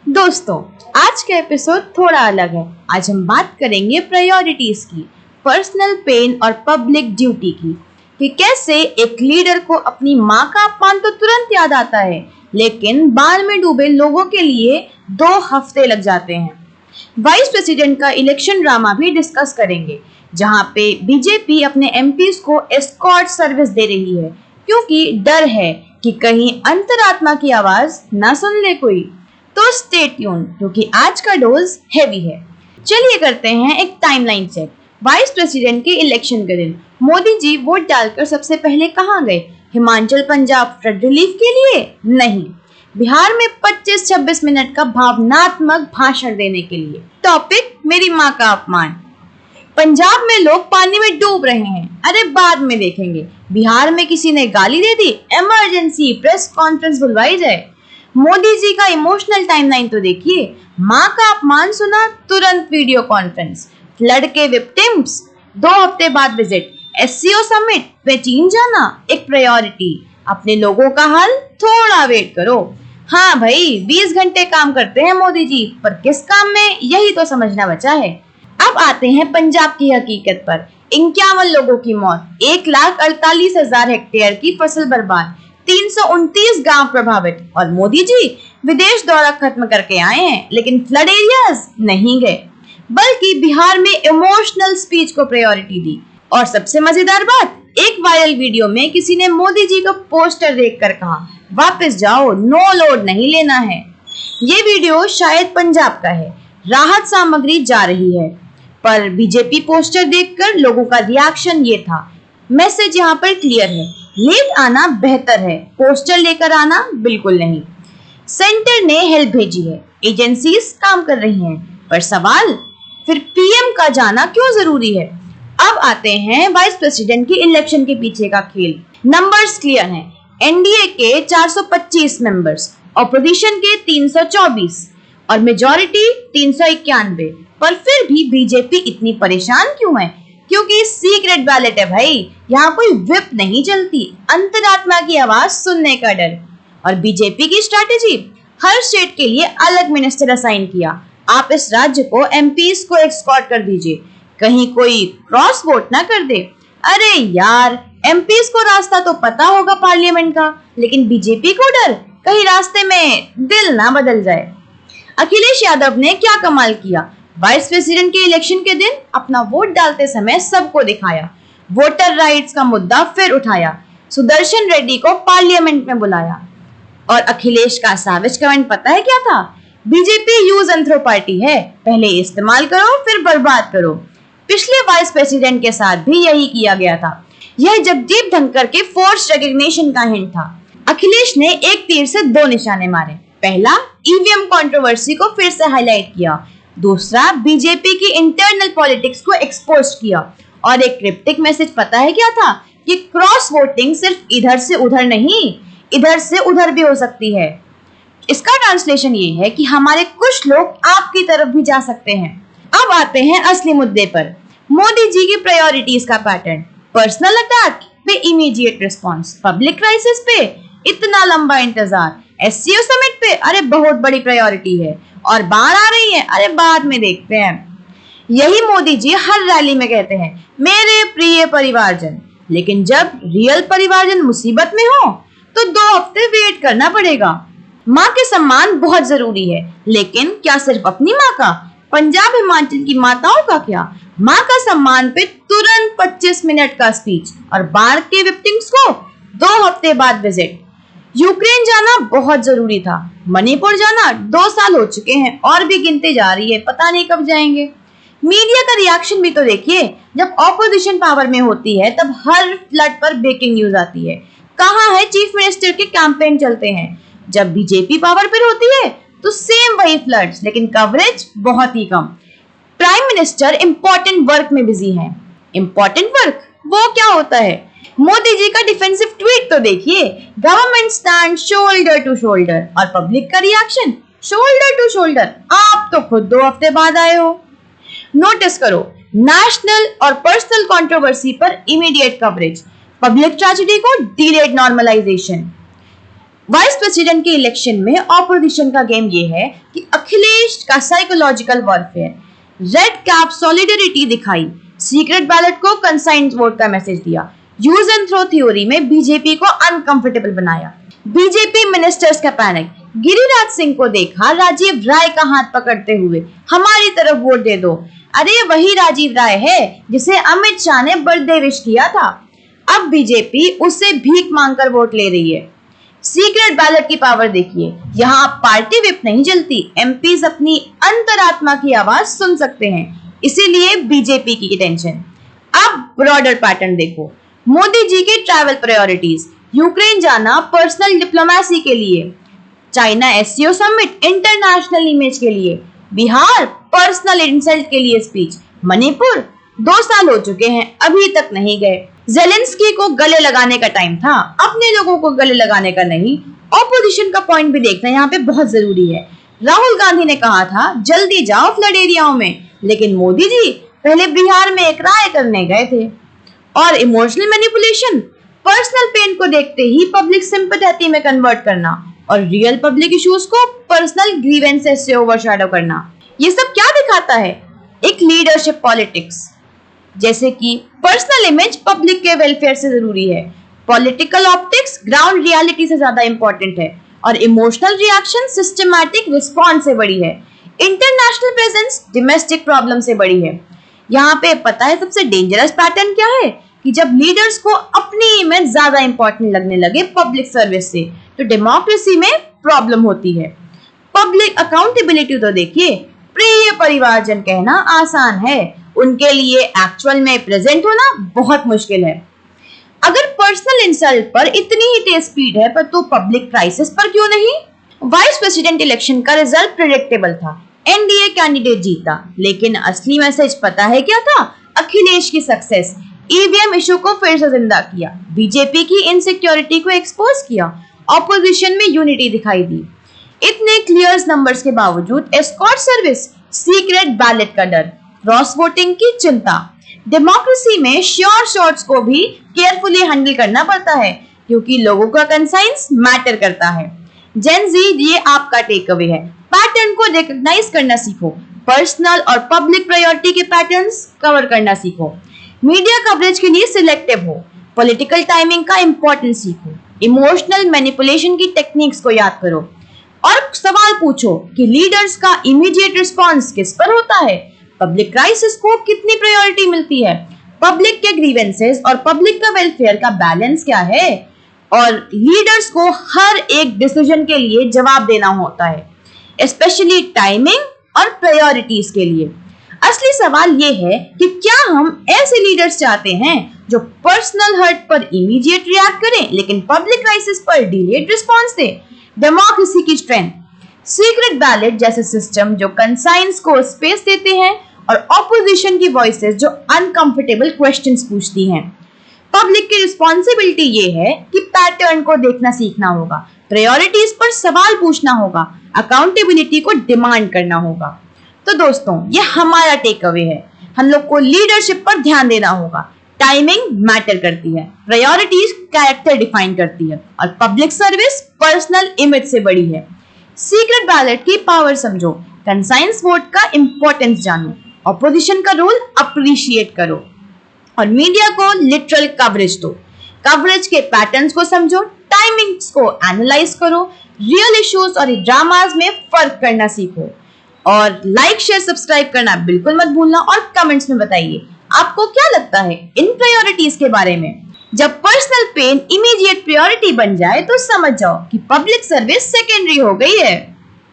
दोस्तों, आज का एपिसोड थोड़ा अलग है। आज हम बात करेंगे प्रायोरिटीज की, पर्सनल पेन और पब्लिक ड्यूटी की, कि कैसे एक लीडर को अपनी माँ का अपमान तो तुरंत याद आता है, लेकिन बाढ़ में डूबे लोगों के लिए 2 हफ्ते लग जाते हैं। वाइस प्रेसिडेंट का इलेक्शन ड्रामा भी डिस्कस करेंगे, जहां पे बीजेपी अपने एमपीज को एस्कॉर्ट सर्विस दे रही है, क्योंकि डर है कि कहीं अंतरात्मा की आवाज ना सुन ले कोई। तो स्टे ट्यून, क्योंकि आज का डोज हैवी है। चलिए करते हैं एक टाइमलाइन चेक। वाइस प्रेसिडेंट के इलेक्शन के दिन मोदी जी वोट डालकर सबसे पहले कहां गए? हिमाचल पंजाब फ्लड रिलीफ के लिए? नहीं, बिहार में 25-26 मिनट का भावनात्मक भाषण देने के लिए। टॉपिक मेरी माँ का अपमान। पंजाब में लोग पानी में डूब रहे हैं, अरे बाद में देखेंगे। बिहार में किसी ने गाली दे दी, इमरजेंसी प्रेस कॉन्फ्रेंस बुलवाई जाए। मोदी जी का इमोशनल टाइमलाइन तो देखिए। माँ का अपमान सुना, तुरंत वीडियो कॉन्फ्रेंस। फ्लड के विक्टिम्स 2 हफ्ते बाद विजिट। एससीओ समिट पे चीन जाना एक प्रायोरिटी। अपने लोगों का हाल थोड़ा वेट करो। हाँ भाई, 20 घंटे काम करते हैं मोदी जी, पर किस काम में, यही तो समझना बचा है। अब आते हैं पंजाब की हकीकत पर। 51 लोगों की मौत, 1,48,000 हेक्टेयर की फसल बर्बाद, 329 गांव प्रभावित, और मोदी जी विदेश दौरा खत्म करके आए हैं, लेकिन फ्लड एरियाज नहीं गए, बल्कि बिहार में इमोशनल स्पीच को प्रायोरिटी दी। और सबसे मजेदार बात, एक वायरल वीडियो में किसी ने मोदी जी का पोस्टर देखकर कहा, वापस जाओ, नो लोड नहीं लेना है। ये वीडियो शायद पंजाब का है, राहत सामग्री जा रही है, पर बीजेपी पोस्टर देखकर लोगों का रिएक्शन ये था। मैसेज यहाँ पर क्लियर है, लेट आना बेहतर है, पोस्टर लेकर आना बिल्कुल नहीं। सेंटर ने हेल्प भेजी है, एजेंसीज काम कर रही हैं, पर सवाल फिर पीएम का जाना क्यों जरूरी है? अब आते हैं वाइस प्रेसिडेंट की इलेक्शन के पीछे का खेल। नंबर्स क्लियर हैं, एनडीए के 425 मेंबर्स, ऑपोजिशन के 324 और मेजॉरिटी 391, पर फिर भी बीजेपी इतनी परेशान क्यों है? क्योंकि सीक्रेट बैलेट है भाई, यहाँ कोई विप नहीं चलती, अंतरात्मा की आवाज सुनने का डर। और बीजेपी की स्ट्रैटेजी, हर स्टेट के लिए अलग मिनिस्टर असाइन किया। आप इस राज्य को एमपीज को एस्कॉर्ट कर दीजिए, कहीं कोई क्रॉस वोट ना कर दे। अरे यार, एमपीज को रास्ता तो पता होगा पार्लियामेंट का, लेकिन बीजेपी को डर कहीं रास्ते में दिल ना बदल जाए। अखिलेश यादव ने क्या कमाल किया, वाइस प्रेसिडेंट के इलेक्शन के दिन अपना वोट डालते समय सबको दिखाया, वोटर राइट्स का मुद्दा फिर उठाया, सुदर्शन रेड्डी को पार्लियामेंट में बुलाया। और अखिलेश का साविज कमेंट पता है क्या था? BJP use and throw party है, पहले इस्तेमाल करो फिर बर्बाद करो। पिछले वाइस प्रेसिडेंट के साथ भी यही किया गया था। यह जगदीप धनखड़ के फोर्स रेकग्निशन का हिंट था। अखिलेश ने एक तीर से 2 निशाने मारे। पहला, ईवीएम कंट्रोवर्सी को फिर से हाईलाइट किया। दूसरा, बीजेपी की इंटरनल पॉलिटिक्स को एक्सपोज किया। और एक क्रिप्टिक मैसेज पता है क्या था? कि क्रॉस वोटिंग सिर्फ इधर से उधर नहीं, इधर से उधर भी हो सकती है। इसका ट्रांसलेशन ये है कि हमारे कुछ लोग आपकी तरफ भी जा सकते हैं। अब आते हैं असली मुद्दे पर, मोदी जी की प्रायोरिटीज का पैटर्न। पर्सनल अटैक पे इमीडिएट रिस्पॉन्स, पब्लिक क्राइसिस पे इतना लंबा इंतजार, एससीओ समिट पे अरे बहुत बड़ी प्रायोरिटी है, और बाढ़ आ रही है, अरे बाद में देखते हैं। यही मोदी जी हर रैली में कहते हैं, मेरे प्रिय परिवारजन, लेकिन जब रियल परिवारजन मुसीबत में हो तो 2 हफ्ते वेट करना पड़ेगा। माँ के सम्मान बहुत जरूरी है, लेकिन क्या सिर्फ अपनी माँ का? पंजाब हिमाचल की माताओं का क्या? माँ का सम्मान पे तुरंत 25 मिनट का स्पीच, और बाढ़ के विक्टिम्स को 2 हफ्ते बाद विजिट। यूक्रेन जाना बहुत जरूरी था, मणिपुर जाना 2 साल हो चुके हैं और भी गिनते जा रही है, पता नहीं कब जाएंगे। मीडिया का रिएक्शन भी तो देखिए, जब ऑपोजिशन पावर में होती है तब हर फ्लड पर ब्रेकिंग न्यूज आती है। कहाँ है चीफ मिनिस्टर के कैंपेन चलते हैं? जब बीजेपी पावर पर होती है तो सेम वही फ्लड्स, लेकिन कवरेज बहुत ही कम। प्राइम मिनिस्टर इंपॉर्टेंट वर्क में बिजी हैं। इंपॉर्टेंट वर्क वो क्या होता है? मोदी जी का डिफेंसिव ट्वीट तो देखिए, government stand shoulder to shoulder, और पब्लिक का रिएक्शन शोल्डर टू शोल्डर। आप तो खुद 2 हफ्ते बाद आए हो। नोटिस करो, नेशनल और पर्सनल कंट्रोवर्सी पर इमीडिएट कवरेज, पब्लिक ट्रेजेडी को डिलेड नॉर्मलाइजेशन। वाइस प्रेसिडेंट के इलेक्शन में ऑपोजिशन का गेम ये है कि अखिलेश का psychological warfare, red cap solidarity दिखाई, सीक्रेट बैलेट को कंसाइंड वोट का मैसेज दिया, यूज एंड थ्रो थ्योरी में बीजेपी को अनकंफर्टेबल बनाया, बीजेपी मिनिस्टर्स का पैनिक, गिरिराज सिंह को देखा राजीव राय का हाथ पकड़ते हुए हमारी तरफ वोट दे दो। अरे वही राजीव राय है जिसे अमित शाह ने बर्थडे विश किया था। अब बीजेपी उससे भीख मांगकर वोट ले रही है। सीक्रेट बैलेट की पावर देखिए, यहाँ पार्टी विप नहीं चलती, एमपीज अपनी अंतरात्मा की आवाज सुन सकते हैं, इसीलिए बीजेपी की टेंशन। अब ब्रॉडर पैटर्न देखो, मोदी जी के ट्रैवल प्रायोरिटीज, यूक्रेन जाना पर्सनल डिप्लोमेसी के लिए, China SCO summit international image के लिए, बिहार पर्सनल इंसल्ट के लिए स्पीच, मणिपुर 2 साल हो चुके हैं अभी तक नहीं गए। जेलेंस्की को गले लगाने का टाइम था, अपने लोगों को गले लगाने का नहीं। ऑपोजिशन का पॉइंट भी देखना यहाँ पे बहुत जरूरी है। राहुल गांधी ने कहा था जल्दी जाओ फ्लड एरियाओं में, लेकिन मोदी जी पहले बिहार में एक राय करने गए थे। और इमोशनल मैनिपुलेशन, पर्सनल पेन को देखते ही पब्लिक सिंपैथी में कन्वर्ट करना और रियल पब्लिक इश्यूज को पर्सनल ग्रीवेंसेस से ओवरशैडो करना। ये सब क्या दिखाता है? एक लीडरशिप पॉलिटिक्स, जैसे कि पर्सनल इमेज पब्लिक के वेलफेयर से जरूरी है, पॉलिटिकल ऑप्टिक्स ग्राउंड रियलिटी से ज्यादा इंपॉर्टेंट है, और इमोशनल रिएक्शन सिस्टमैटिक रिस्पॉन्स से बड़ी है, इंटरनेशनल प्रेजेंस डोमेस्टिक प्रॉब्लम से बड़ी है। यहाँ पे पता है सबसे डेंजरस पैटर्न क्या है? कि जब लीडर्स को अपनी इमेज ज्यादा इंपॉर्टेंट लगने लगे पब्लिक सर्विस से, तो डेमोक्रेसी में प्रॉब्लम होती है। पब्लिक अकाउंटेबिलिटी तो देखिए, प्रिय परिवारजन कहना आसान है, उनके लिए एक्चुअल में प्रेजेंट होना बहुत मुश्किल है। अगर पर्सनल इंसल्ट पर इतनी ही तेज स्पीड है पर तो पब्लिक क्राइसिस पर क्यों नहीं? वाइस प्रेसिडेंट इलेक्शन का रिजल्ट प्रेडिक्टेबल था, एनडीए कैंडिडेट जीता, लेकिन असली मैसेज पता है क्या था? अखिलेश की सक्सेस, ईवीएम इशू को फिर से जिंदा किया, बीजेपी की इनसिक्योरिटी को एक्सपोज किया, ऑपोजिशन में यूनिटी दिखाई दी। इतने क्लियर नंबर्स के बावजूद एस्कॉर्ट सर्विस, सीक्रेट बैलेट का डर, क्रॉस वोटिंग की चिंता, डेमोक्रेसी में श्योर शॉट्स को भी केयरफुली हैंडल करना पड़ता है क्योंकि लोगों का कंसाइंस मैटर करता है। जेन जी, ये आपका टेक अवे है, पैटर्न को रिकॉग्नाइज करना सीखो, पर्सनल और पब्लिक प्रायोरिटी के पैटर्न्स कवर करना सीखो, मीडिया कवरेज के लिए सिलेक्टिव हो, पॉलिटिकल टाइमिंग का इंपॉर्टेंस सीखो, इमोशनल मैनिपुलेशन की टेक्निक्स को याद करो और सवाल पूछो कि लीडर्स का इमीडिएट रिस्पॉन्स किस पर होता है, पब्लिक क्राइसिस को कितनी प्रायोरिटी मिलती है, पब्लिक के ग्रीवेंसेस और पब्लिक का वेलफेयर का बैलेंस क्या है, और लीडर्स को हर एक डिसीजन के लिए जवाब देना होता है, स्पेशली टाइमिंग और प्रायोरिटीज के लिए। असली सवाल ये है कि क्या हम ऐसे लीडर्स चाहते हैं जो पर्सनल हर्ट पर इमीडिएट रिएक्ट करें लेकिन पब्लिक क्राइसिस पर डिलेड रिस्पॉन्स दे। डेमोक्रेसी की स्ट्रेंथ, सीक्रेट बैलेट जैसे सिस्टम जो कंसाइंस को स्पेस देते हैं और ऑपोजिशन की वॉइसेस जो अनकंफर्टेबल क्वेश्चंस पूछती हैं। पब्लिक की रिस्पॉन्सिबिलिटी ये है कि पैटर्न को देखना सीखना होगा, प्रायोरिटीज पर सवाल पूछना होगा, अकाउंटेबिलिटी को डिमांड करना होगा। तो दोस्तों, ये हमारा टेक अवे है, हम लोग को लीडरशिप पर ध्यान देना होगा, टाइमिंग मैटर करती है, प्रायोरिटीज कैरेक्टर डिफाइन करती है और पब्लिक सर्विस पर्सनल इमेज से बड़ी है। सीक्रेट बैलेट की पावर समझो, कंसाइंस वोट का इंपॉर्टेंस जानो, ऑपोजिशन का रोल अप्रिशिएट करो और मीडिया को लिटरल कवरेज दो। कवरेज के पैटर्न्स को समझो, टाइमिंग्स को एनालाइज करो, रियल इश्यूज और ड्रामास में फर्क करना सीखो। और लाइक शेयर सब्सक्राइब करना बिल्कुल मत भूलना और कमेंट्स में बताइए आपको क्या लगता है इन प्रायोरिटीज के बारे में। जब पर्सनल पेन इमीडिएट प्रायोरिटी बन जाए तो समझ जाओ कि पब्लिक सर्विस सेकेंडरी हो गई है।